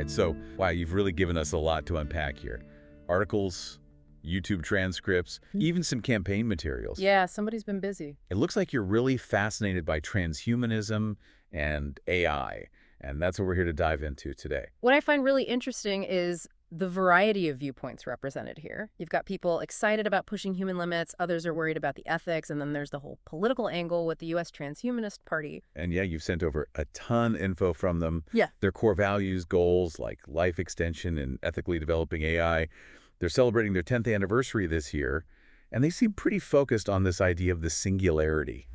right, so, wow, you've really given us a lot to unpack here. Articles, YouTube transcripts, even some campaign materials. Yeah, somebody's been busy. It looks like you're really fascinated by transhumanism and AI, and that's what we're here to dive into today. What I find really interesting is the variety of viewpoints represented here. You've got people excited about pushing human limits, others are worried about the ethics, and then there's the whole political angle with the U.S. Transhumanist Party. And yeah, you've sent over a ton info from them. Yeah. Their core values, goals like life extension and ethically developing AI. They're celebrating their 10th anniversary this year, and they seem pretty focused on this idea of the singularity.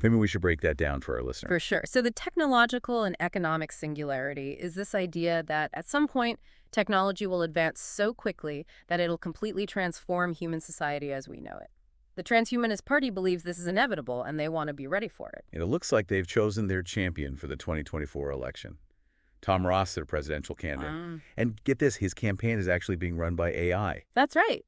Maybe we should break that down for our listener. For sure. So the technological and economic singularity is this idea that at some point, technology will advance so quickly that it'll completely transform human society as we know it. The Transhumanist Party believes this is inevitable, and they want to be ready for it. And it looks like they've chosen their champion for the 2024 election. Tom Ross, their presidential candidate. And get this, his campaign is actually being run by AI. That's right.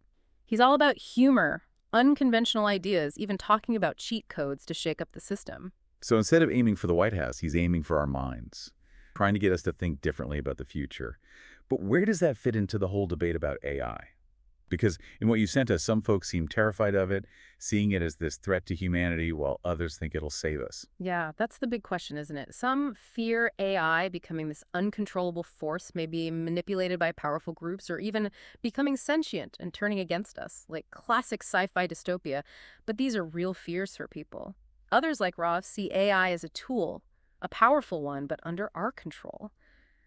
He's all about humor, unconventional ideas, even talking about cheat codes to shake up the system. So instead of aiming for the White House, he's aiming for our minds, trying to get us to think differently about the future. But where does that fit into the whole debate about AI? Because in what you sent us, some folks seem terrified of it, seeing it as this threat to humanity, while others think it'll save us. Yeah, that's the big question, isn't it? Some fear AI becoming this uncontrollable force, maybe manipulated by powerful groups, or even becoming sentient and turning against us, like classic sci-fi dystopia. But these are real fears for people. Others, like Ross, see AI as a tool, a powerful one, but under our control.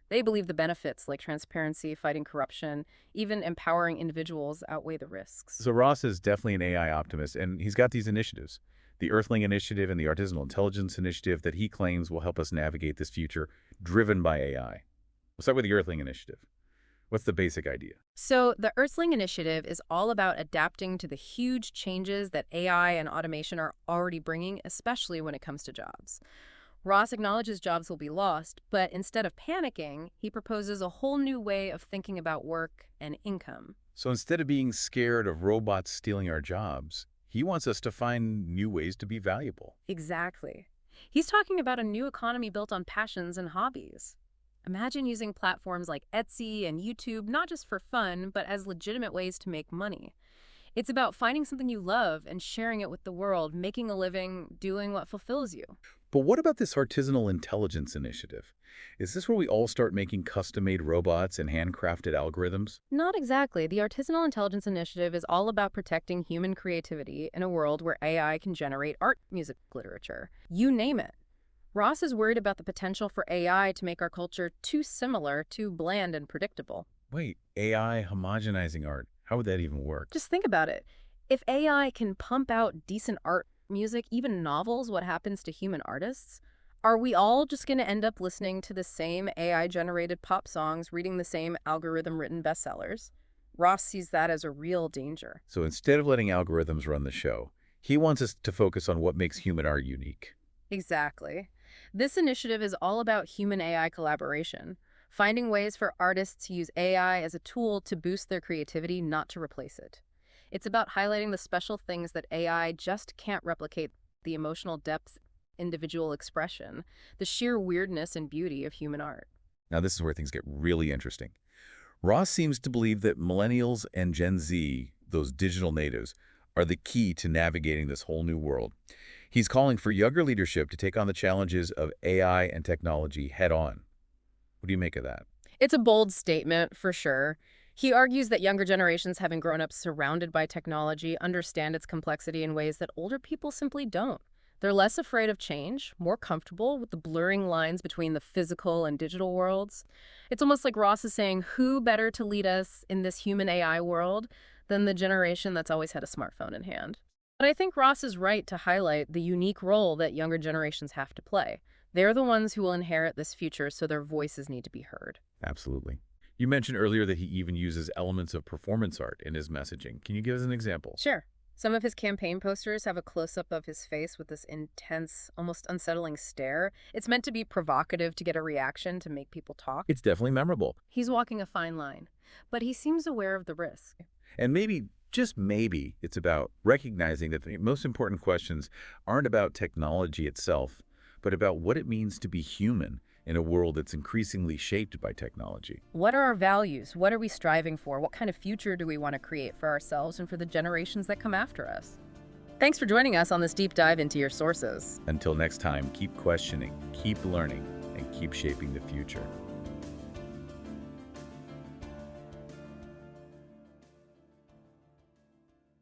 They believe the benefits, like transparency, fighting corruption, even empowering individuals, outweigh the risks. So Ross is definitely an AI optimist, and he's got these initiatives. The Earthling Initiative and the Artisanal Intelligence Initiative that he claims will help us navigate this future driven by AI. We'll start with the Earthling Initiative. What's the basic idea? So the Earthling Initiative is all about adapting to the huge changes that AI and automation are already bringing, especially when it comes to jobs. Ross acknowledges jobs will be lost, but instead of panicking, he proposes a whole new way of thinking about work and income. So instead of being scared of robots stealing our jobs, he wants us to find new ways to be valuable. Exactly. He's talking about a new economy built on passions and hobbies. Imagine using platforms like Etsy and YouTube not just for fun, but as legitimate ways to make money. It's about finding something you love and sharing it with the world, making a living, doing what fulfills you. But what about this Artisanal Intelligence Initiative? Is this where we all start making custom-made robots and handcrafted algorithms? Not exactly. The Artisanal Intelligence Initiative is all about protecting human creativity in a world where AI can generate art, music, literature. You name it. Ross is worried about the potential for AI to make our culture too similar, too bland and predictable. Wait, AI homogenizing art. How would that even work? Just think about it. If AI can pump out decent art, music, even novels, what happens to human artists? Are we all just going to end up listening to the same AI-generated pop songs, reading the same algorithm-written bestsellers? Ross sees that as a real danger. So instead of letting algorithms run the show, he wants us to focus on what makes human art unique. Exactly. This initiative is all about human-AI collaboration, finding ways for artists to use AI as a tool to boost their creativity, not to replace it. It's about highlighting the special things that AI just can't replicate: the emotional depth, individual expression, the sheer weirdness and beauty of human art. Now this is where things get really interesting. Ross seems to believe that millennials and Gen Z, those digital natives, are the key to navigating this whole new world. He's calling for younger leadership to take on the challenges of AI and technology head on. What do you make of that? It's a bold statement, for sure. He argues that younger generations, having grown up surrounded by technology, understand its complexity in ways that older people simply don't. They're less afraid of change, more comfortable with the blurring lines between the physical and digital worlds. It's almost like Ross is saying, who better to lead us in this human AI world than the generation that's always had a smartphone in hand? But I think Ross is right to highlight the unique role that younger generations have to play. They're the ones who will inherit this future, so their voices need to be heard. Absolutely. You mentioned earlier that he even uses elements of performance art in his messaging. Can you give us an example? Sure. Some of his campaign posters have a close-up of his face with this intense, almost unsettling stare. It's meant to be provocative, to get a reaction, to make people talk. It's definitely memorable. He's walking a fine line, but he seems aware of the risk. And maybe, just maybe, it's about recognizing that the most important questions aren't about technology itself, but about what it means to be human in a world that's increasingly shaped by technology. What are our values? What are we striving for? What kind of future do we want to create for ourselves and for the generations that come after us? Thanks for joining us on this deep dive into your sources. Until next time, keep questioning, keep learning, and keep shaping the future.